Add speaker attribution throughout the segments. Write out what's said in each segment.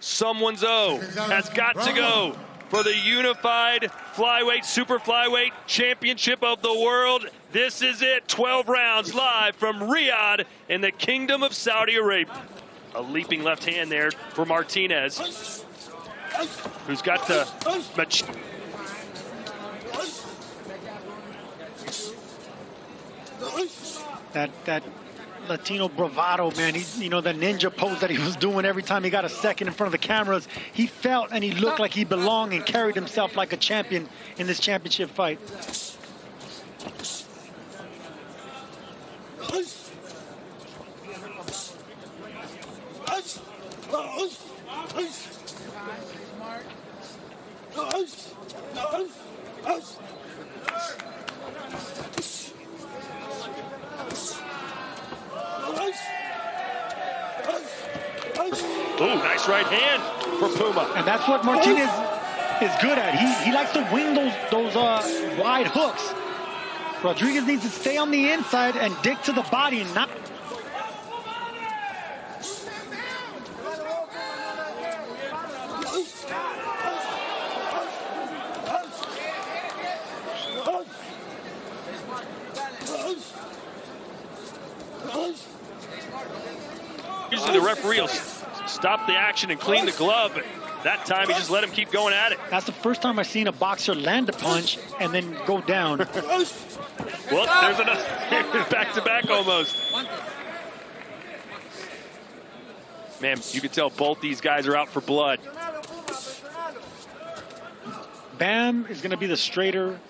Speaker 1: someone's O has got to go for the unified flyweight, super flyweight championship of the world. This is it, 12 rounds live from Riyadh in the Kingdom of Saudi Arabia. A leaping left hand there for Martinez, who's got the
Speaker 2: that Latino bravado, man. He, you know, the ninja pose that he was doing every time he got a second in front of the cameras. He felt and he looked like he belonged and carried himself like a champion in this championship fight.
Speaker 1: Ooh, nice right hand for Puma.
Speaker 2: And that's what Martinez is good at. He likes to wing those wide hooks. Rodriguez needs to stay on the inside and dig to the body and not.
Speaker 1: Usually the referee will stop the action and clean the glove, but that time he just let him keep going at it.
Speaker 2: That's the first time I've seen a boxer land a punch and then go down.
Speaker 1: Well, there's another back-to-back almost. Man, you can tell both these guys are out for blood.
Speaker 2: Bam is going to be the straighter.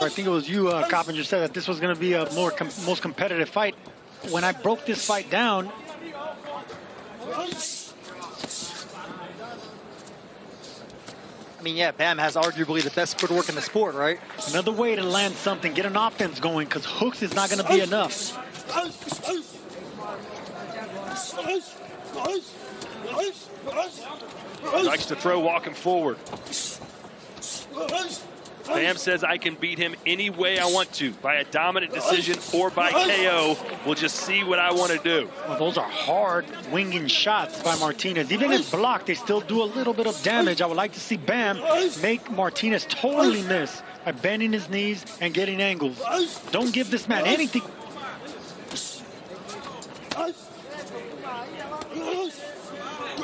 Speaker 2: I think it was you, Coppinger, said that this was going to be a most competitive fight. When I broke this fight down,
Speaker 3: I mean, yeah, Bam has arguably the best footwork in the sport, right?
Speaker 2: Another way to land something, get an offense going, because hooks is not going to be enough.
Speaker 1: He likes to throw walking forward. Bam says, I can beat him any way I want to, by a dominant decision or by KO. We'll just see what I want to do.
Speaker 2: Well, those are hard winging shots by Martinez. Even if blocked, they still do a little bit of damage. I would like to see Bam make Martinez totally miss by bending his knees and getting angles. Don't give this man anything.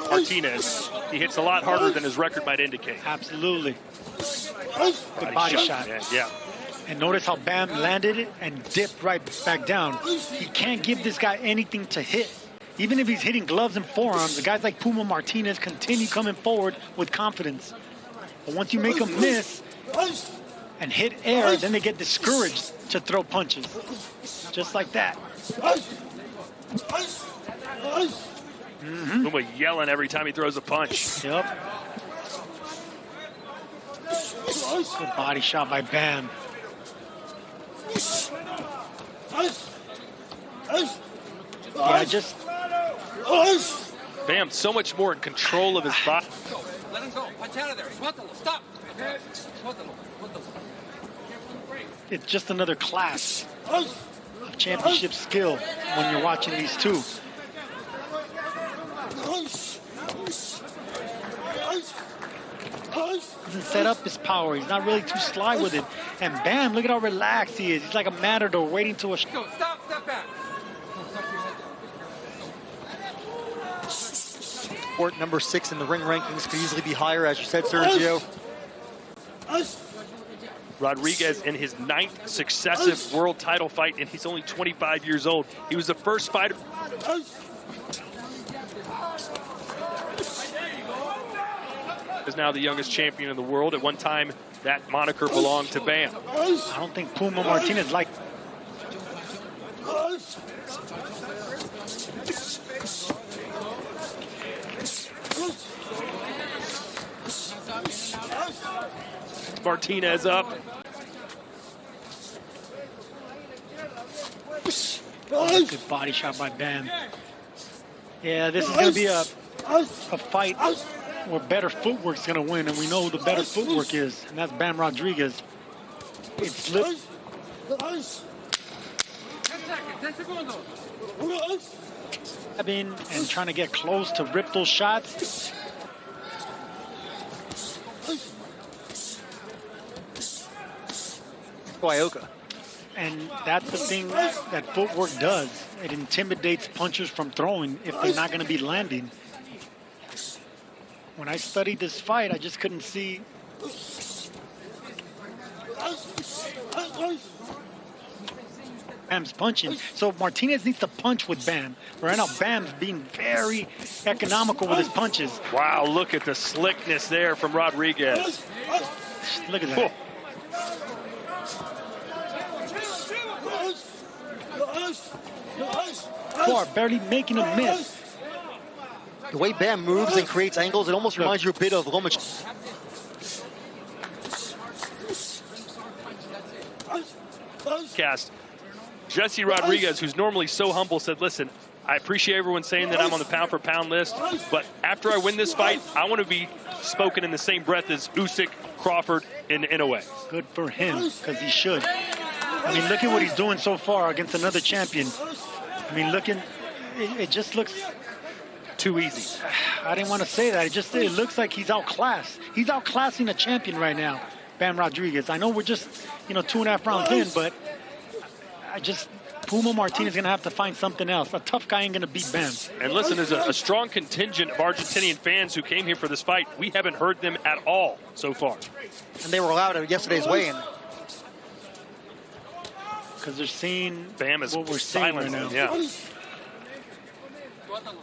Speaker 1: Martinez, he hits a lot harder than his record might indicate.
Speaker 2: Absolutely. Good body shot.
Speaker 1: Yeah.
Speaker 2: And notice how Bam landed it and dipped right back down. He can't give this guy anything to hit. Even if he's hitting gloves and forearms, the guys like Puma Martinez continue coming forward with confidence. But once you make them miss and hit air, then they get discouraged to throw punches. Just like that.
Speaker 1: Puma yelling every time he throws a punch.
Speaker 2: Yep. Good body shot by Bam. Yeah, just...
Speaker 1: Bam, so much more in control of his body.
Speaker 4: Let him go. Punch out of there. Stop.
Speaker 2: It's just another class of championship skill when you're watching these two. Doesn't set up his power. He's not really too sly with it. And Bam, look at how relaxed he is. He's like a matador waiting to a...
Speaker 4: Go. Step back.
Speaker 3: Sport number 6 in the ring rankings, could easily be higher, as you said, Sergio.
Speaker 1: Rodriguez in his 9th successive world title fight, and he's only 25 years old. He was the first fighter. Is now the youngest champion in the world. At one time, that moniker belonged to Bam.
Speaker 2: I don't think Puma Martinez like...
Speaker 1: Martinez up.
Speaker 2: Oh, good body shot by Bam. Yeah, this is going to be a fight where better footwork's going to win, and we know who the better footwork is, and that's Bam Rodriguez. It slipped.
Speaker 4: 10 seconds.
Speaker 2: And trying to get close to rip those shots.
Speaker 3: Guayoka.
Speaker 2: And that's the thing that footwork does. It intimidates punchers from throwing if they're not going to be landing. When I studied this fight, I just couldn't see. Bam's punching. So Martinez needs to punch with Bam. Right now, Bam's being very economical with his punches.
Speaker 1: Wow, look at the slickness there from Rodriguez.
Speaker 2: Look at that. Far, barely making a miss.
Speaker 3: The way Bam moves and creates angles, it almost reminds you a bit of Lomachenko.
Speaker 1: Cast. Jesse Rodriguez, who's normally so humble, said, listen, I appreciate everyone saying that I'm on the pound-for-pound list, but after I win this fight, I want to be spoken in the same breath as Usyk, Crawford, and Inoue.
Speaker 2: Good for him, because he should. I mean, look at what he's doing so far against another champion. I mean, it just looks
Speaker 1: too easy.
Speaker 2: I didn't want to say that. It looks like he's outclassed. He's outclassing a champion right now, Bam Rodriguez. I know we're just, 2.5 rounds in, but Puma Martinez is going to have to find something else. A tough guy ain't going to beat Bam.
Speaker 1: And listen, there's a strong contingent of Argentinian fans who came here for this fight. We haven't heard them at all so far.
Speaker 3: And they were allowed at yesterday's weigh-in.
Speaker 2: Because they're seeing
Speaker 1: Bam is
Speaker 2: what we're seeing right now.
Speaker 1: Yeah.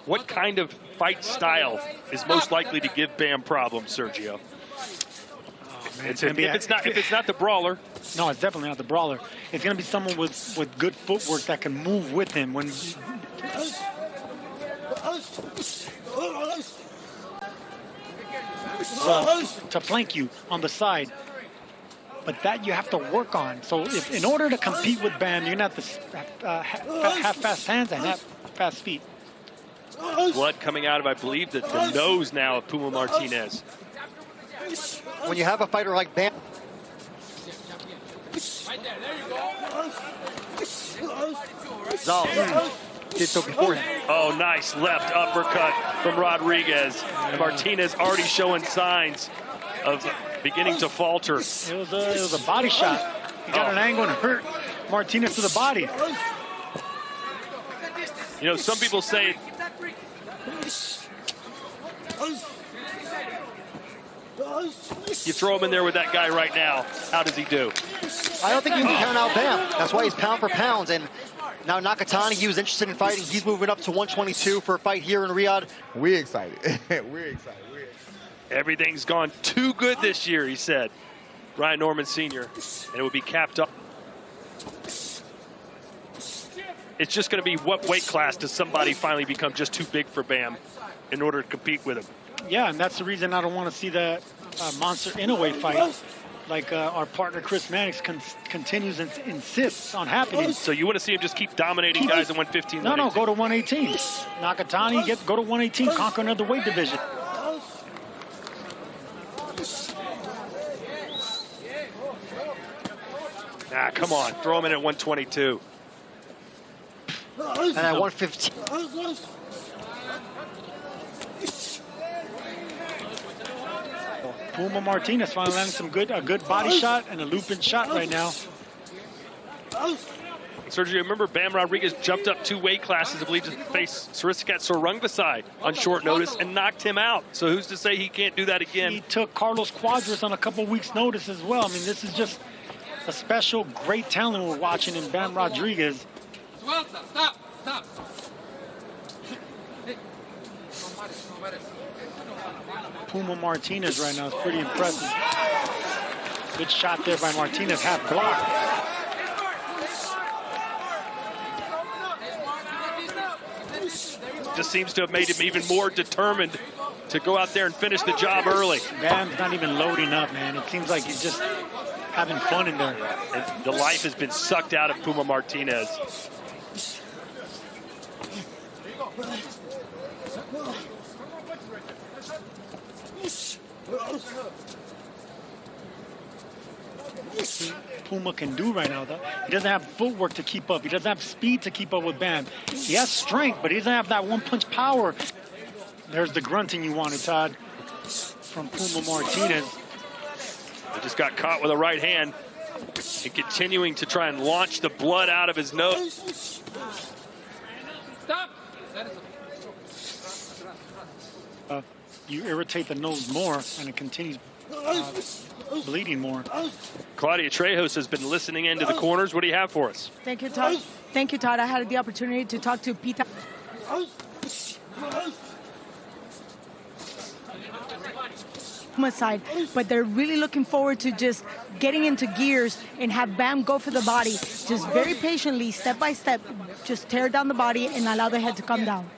Speaker 1: What kind of fight style is most likely to give Bam problems, Sergio?
Speaker 2: Oh, man,
Speaker 1: if it's not the brawler.
Speaker 2: No, it's definitely not the brawler. It's going to be someone with good footwork that can move with him when. To flank you on the side. But that you have to work on. So in order to compete with Bam, you're going to have to have fast hands and have fast feet.
Speaker 1: Blood coming out of, I believe, the nose now of Puma Martinez.
Speaker 3: When you have a fighter like Bam.
Speaker 4: Right there you go.
Speaker 3: Zal did so beforehand.
Speaker 1: Oh, nice left uppercut from Rodriguez. And Martinez already showing signs of beginning to falter.
Speaker 2: It was a body shot. He got an angle and hurt Martinez to the body.
Speaker 1: Some people say you throw him in there with that guy right now. How does he do?
Speaker 3: I don't think you can count out Bam. That's why he's pound for pound. And now Nakatani, he was interested in fighting. He's moving up to 122 for a fight here in Riyadh.
Speaker 5: We're excited. We're excited.
Speaker 1: Everything's gone too good this year, he said. Ryan Norman Sr. And it would be capped up. It's just going to be what weight class does somebody finally become just too big for Bam in order to compete with him?
Speaker 2: Yeah, and that's the reason I don't want to see that Monster Inoue fight. Like our partner Chris Mannix continues and insists on happening.
Speaker 1: So you want to see him just keep dominating guys at 115?
Speaker 2: No, go to 118. Nakatani, go to 118, conquer another weight division.
Speaker 1: Nah, come on, throw him in at 122.
Speaker 3: And at 115.
Speaker 2: Puma Martinez finally landing a good body shot and a looping shot right now.
Speaker 1: Sergio, remember Bam Rodriguez jumped up 2 weight classes, I believe, to face Saristicat Sorungvasai on short notice and knocked him out. So who's to say he can't do that again?
Speaker 2: He took Carlos Cuadras on a couple weeks' notice as well. I mean, this is just a special, great talent we're watching in Bam Rodriguez.
Speaker 4: Stop.
Speaker 2: Puma Martinez right now is pretty impressive. Good shot there by Martinez, half block.
Speaker 1: Just seems to have made him even more determined to go out there and finish the job early.
Speaker 2: Bam's not even loading up, man. It seems like he's just having fun in there.
Speaker 1: The life has been sucked out of Puma Martinez.
Speaker 2: Puma can do right now, though. He doesn't have footwork to keep up. He doesn't have speed to keep up with Bam. He has strength, but he doesn't have that one-punch power. There's the grunting you wanted, Todd, from Puma Martinez.
Speaker 1: He just got caught with a right hand and continuing to try and launch the blood out of his nose.
Speaker 4: Stop.
Speaker 2: You irritate the nose more, and it continues bleeding more.
Speaker 1: Claudia Trejos has been listening into the corners. What do you have for us?
Speaker 6: Thank you, Todd. Thank you, Todd. I had the opportunity to talk to Pita. Side, but they're really looking forward to just getting into gears and have Bam go for the body, just very patiently, step by step, just tear down the body and allow the head to come down.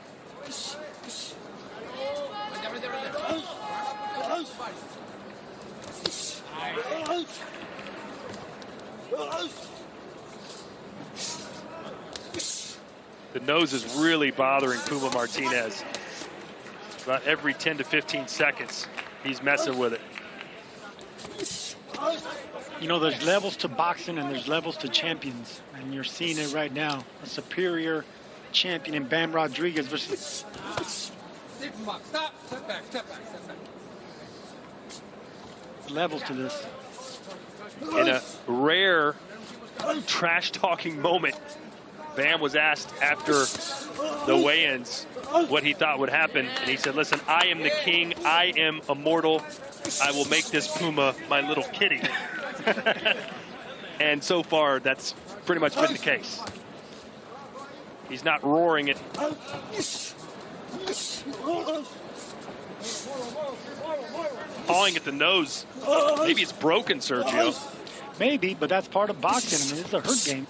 Speaker 1: The nose is really bothering Puma Martinez. About every 10 to 15 seconds, he's messing with it.
Speaker 2: You know, there's levels to boxing and there's levels to champions, and you're seeing it right now. A superior champion in Bam Rodriguez versus...
Speaker 4: Stop. Step back. Step back.
Speaker 2: levels to this.
Speaker 1: In a rare trash-talking moment, Bam was asked after the weigh-ins what he thought would happen, and he said, listen, I am the king, I am immortal, I will make this Puma my little kitty. And so far, that's pretty much been the case. He's not roaring it. Pawing at the nose. Maybe it's broken, Sergio.
Speaker 2: Maybe, but that's part of boxing. I mean, it's a hurt game.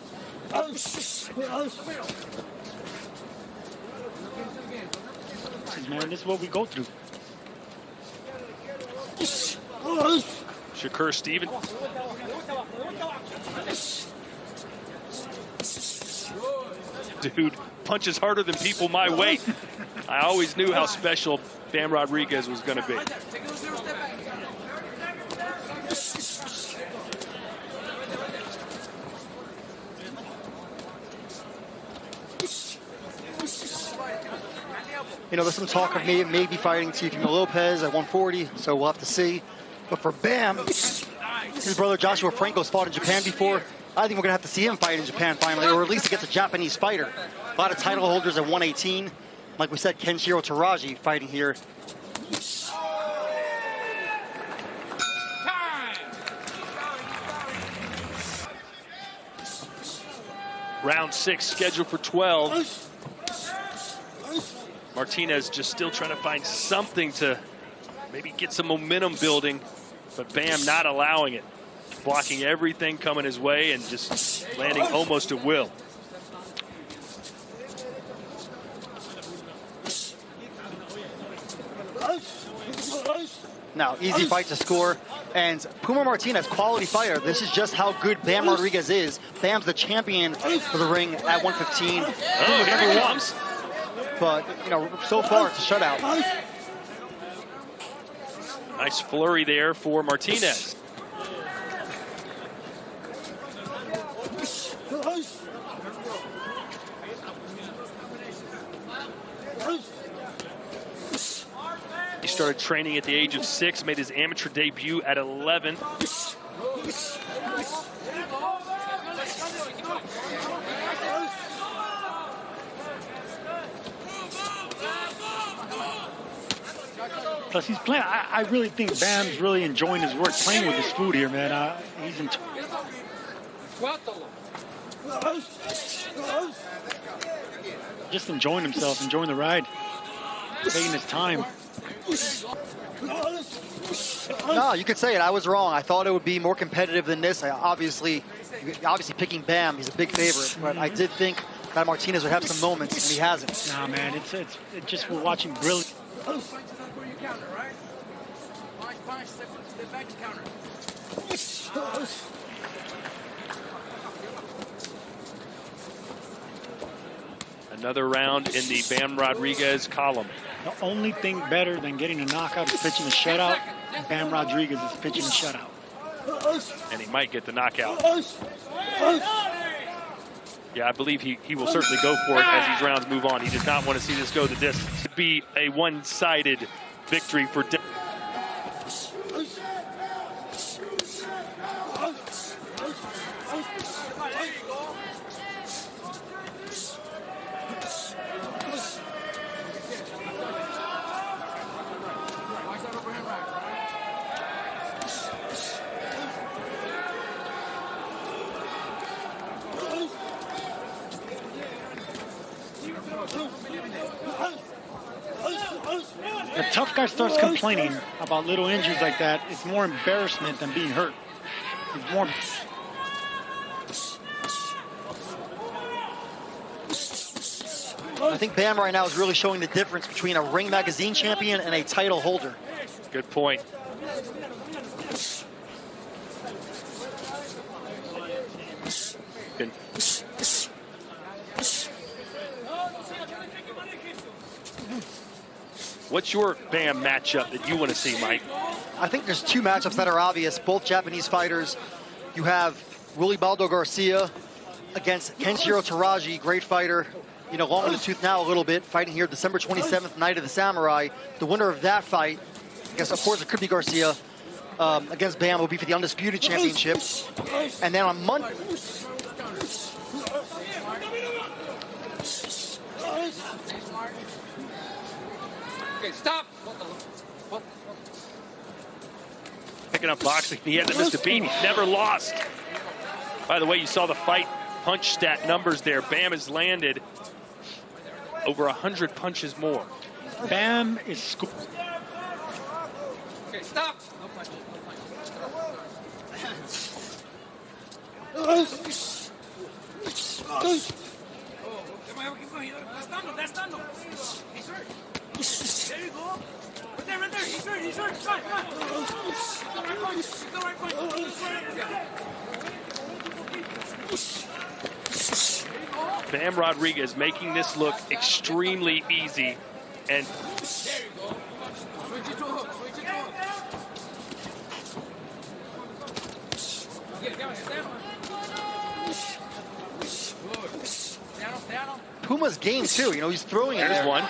Speaker 2: Man, this is what we go through.
Speaker 1: Shakur Stevens. Dude punches harder than people my weight. I always knew how special Bam Rodriguez was going to be.
Speaker 3: You know, there's some talk of maybe fighting Teofimo Lopez at 140, so we'll have to see. But for Bam, his brother Joshua Franco's fought in Japan before. I think we're going to have to see him fight in Japan finally, or at least against a Japanese fighter. A lot of title holders at 118. Like we said, Kenshiro Taraji fighting here.
Speaker 1: Round 6 scheduled for 12. Martinez just still trying to find something to maybe get some momentum building, but Bam not allowing it. Blocking everything coming his way and just landing almost at will.
Speaker 3: Now, easy fight to score. And Puma Martinez, quality fighter. This is just how good Bam Rodriguez is. Bam's the champion for the ring at 115.
Speaker 1: Oh, here he comes.
Speaker 3: But, you know, so far it's a shutout.
Speaker 1: Nice flurry there for Martinez. He started training at the age of 6, made his amateur debut at 11.
Speaker 2: Plus, he's playing. I really think Bam's really enjoying his work playing with his food here, man. He's just enjoying himself, enjoying the ride, taking his time.
Speaker 3: No, you could say it. I was wrong. I thought it would be more competitive than this. Obviously picking Bam, he's a big favorite. But I did think that Martinez would have some moments, and he hasn't.
Speaker 2: Nah, man, it's just we're watching brilliant.
Speaker 4: counter, right? Punch, step back, counter.
Speaker 1: Another round in the Bam Rodriguez column.
Speaker 2: The only thing better than getting a knockout is pitching a shutout. Bam Rodriguez is pitching a shutout.
Speaker 1: And he might get the knockout. Yeah, I believe he will certainly go for it as these rounds move on. He does not want to see this go the distance. It would be a one-sided victory for
Speaker 2: The tough guy starts complaining about little injuries like that. It's more embarrassment than being hurt. It's more.
Speaker 3: I think Bam right now is really showing the difference between a Ring Magazine champion and a title holder.
Speaker 1: Good point. Good. What's your Bam matchup that you want to see, Mike?
Speaker 3: I think there's two matchups that are obvious, both Japanese fighters. You have Willie Baldo Garcia against Kenshiro Taraji, great fighter, you know, long in the tooth now a little bit, fighting here December 27th, Night of the Samurai. The winner of that fight, I guess of course it could be Garcia, against Bam will be for the Undisputed Championship. And then on Monday,
Speaker 4: Okay, stop.
Speaker 1: Picking up boxing, he hasn't missed a beat. He's never lost. By the way, you saw the fight punch stat numbers there. Bam has landed over 100 punches more.
Speaker 2: Bam is
Speaker 4: Okay, stop. No punch. That's done. He's hurt. There you go. Right there. He's hurt. Come on.
Speaker 1: Bam Rodriguez making this look extremely easy. And
Speaker 4: There you go. Switch it to a hook. Stand on.
Speaker 3: Puma's game too, you know, he's throwing it
Speaker 1: there's
Speaker 3: there.
Speaker 1: one.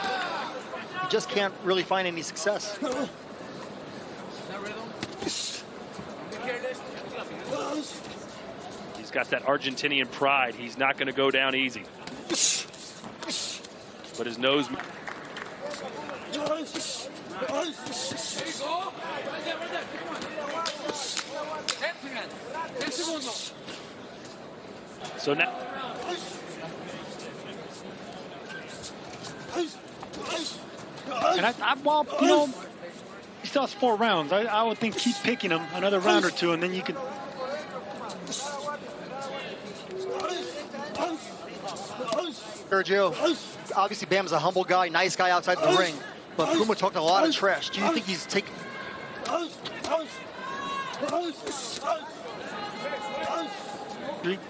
Speaker 3: He just can't really find any success.
Speaker 4: That rhythm.
Speaker 1: He's got that Argentinian pride. He's not going to go down easy. But his nose.
Speaker 4: There you go. Right there. Come on. 10 seconds.
Speaker 1: So now.
Speaker 2: And well, you know, he still has 4 rounds. I would think keep picking him another round or two, and then you can.
Speaker 3: Sergio, obviously Bam's a humble guy, nice guy outside the ring, but Puma talked a lot of trash. Do you think he's taking...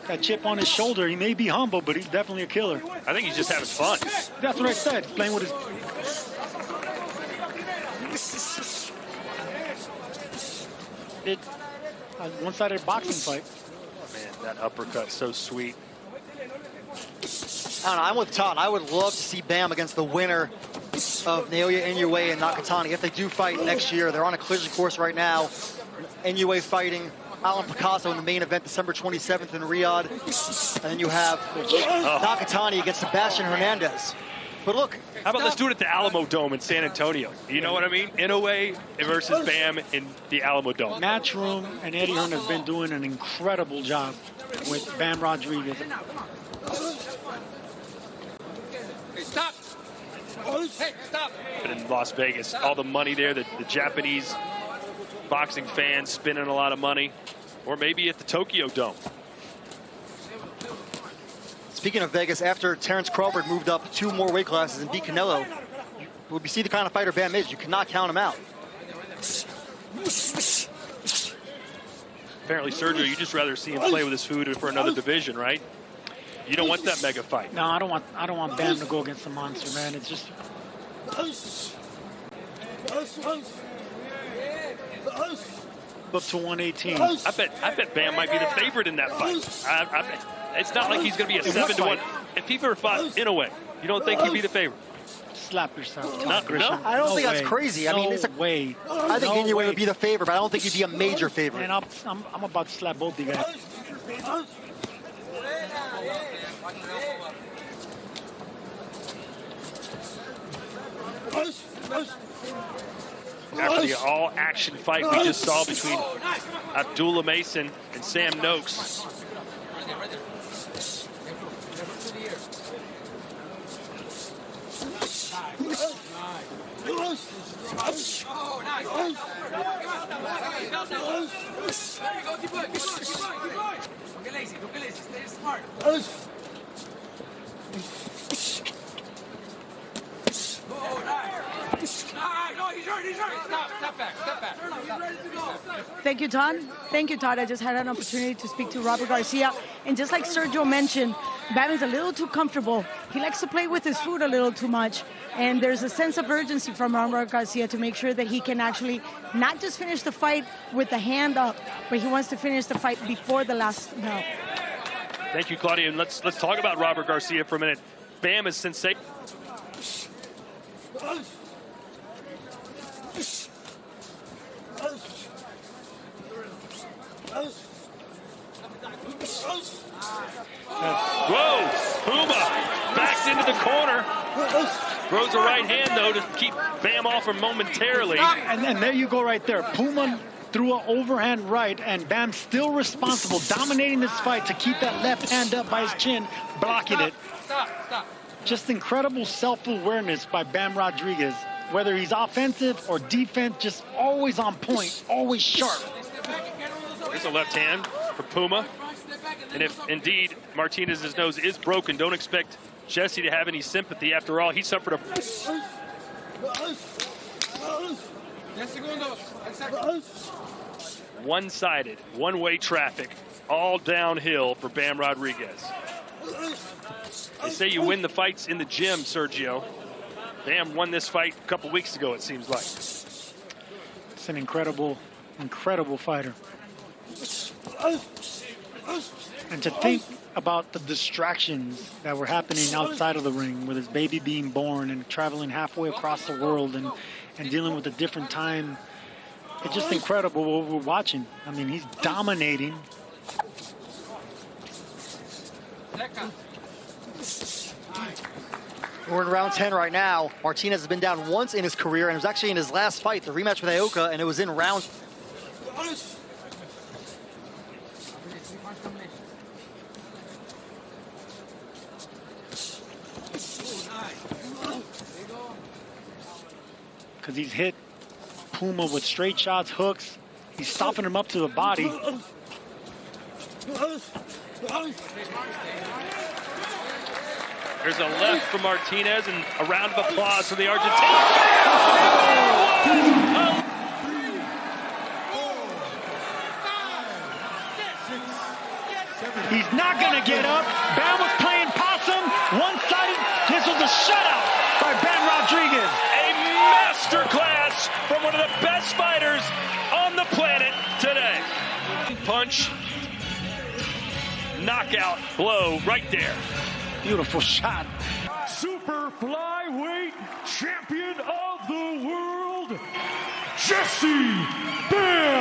Speaker 2: That chip on his shoulder, he may be humble, but he's definitely a killer.
Speaker 1: I think he's just having fun.
Speaker 2: That's what I said. He's playing with his. It's a one-sided boxing fight.
Speaker 1: Man, that uppercut so sweet.
Speaker 3: I don't know, I'm with Todd. I would love to see Bam against the winner of Naoya Inoue and Nakatani. If they do fight next year, they're on a collision course right now. Inoue fighting Alan Picasso in the main event December 27th in Riyadh. And then you have Nakatani against Sebastian Hernandez. But look,
Speaker 1: how about let's do it at the Alamo Dome in San Antonio? You know what I mean? Inoue versus Bam in the Alamo Dome.
Speaker 2: Matchroom and Eddie Hearn has been doing an incredible job with Bam Rodriguez.
Speaker 4: Hey, stop. Hey, stop.
Speaker 1: But in Las Vegas, all the money there, the Japanese boxing fans spending a lot of money, or maybe at the Tokyo Dome.
Speaker 3: speaking of Vegas, after Terrence Crawford moved up 2 more weight classes and beat Canelo, We see the kind of fighter Bam is. You cannot count him out.
Speaker 1: Apparently, Sergio, you just rather see him play with his food for another division, right? You don't want that mega fight.
Speaker 2: No, I don't want Bam to go against the monster, man. It's just up to 118.
Speaker 1: I bet Bam might be the favorite in that fight. It's not like he's going to be a 7-1. If he were fought in a way, you don't think he'd be the favorite?
Speaker 2: Slap yourself.
Speaker 1: No.
Speaker 3: I don't think that's crazy. I mean, it's a
Speaker 2: way.
Speaker 3: I think Inoue would be the favorite, but I don't think he'd be a major favorite.
Speaker 2: And I'm about to slap both the guys.
Speaker 1: After the all-action fight we just saw between Abdullah Mason and Sam Noakes.
Speaker 6: Thank you, Todd. Thank you, Todd. I just had an opportunity to speak to Robert Garcia. And just like Sergio mentioned, Bam is a little too comfortable. He likes to play with his food a little too much. And there's a sense of urgency from Robert Garcia to make sure that he can actually not just finish the fight with the hand up, but he wants to finish the fight before the last bell.
Speaker 1: Thank you, Claudia. And let's talk about Robert Garcia for a minute. Bam is sensational. Whoa! Puma backed into the corner. Throws a right hand, though, to keep Bam off him momentarily.
Speaker 2: And there you go right there. Puma threw an overhand right, and Bam still responsible, dominating this fight to keep that left hand up by his chin, blocking it. Just incredible self-awareness by Bam Rodriguez. Whether he's offensive or defense, just always on point, always sharp.
Speaker 1: Here's a left hand for Puma. And if indeed Martinez's nose is broken, don't expect Jesse to have any sympathy. After all, he suffered a one-sided, one-way traffic, all downhill for Bam Rodriguez. They say you win the fights in the gym, Sergio. Bam won this fight a couple weeks ago, it seems like.
Speaker 2: It's an incredible, incredible fighter. And to think about the distractions that were happening outside of the ring, with his baby being born and traveling halfway across the world and dealing with a different time. It's just incredible what we're watching. I mean, he's dominating.
Speaker 3: We're in round 10 right now. Martinez has been down once in his career, and it was actually in his last fight, the rematch with Aoka, and it was in round.
Speaker 2: Because he's hit Puma with straight shots, hooks. He's stopping him up to the body.
Speaker 1: There's a left for Martinez and a round of applause for the Argentine.
Speaker 2: He's not going to get up. Bam was playing possum. One-sided. This was a shutout by Bam Rodriguez.
Speaker 1: A masterclass from one of the best fighters on the planet today. Punch. Knockout blow right there.
Speaker 2: Beautiful shot.
Speaker 7: Super flyweight champion of the world, Jesse Bam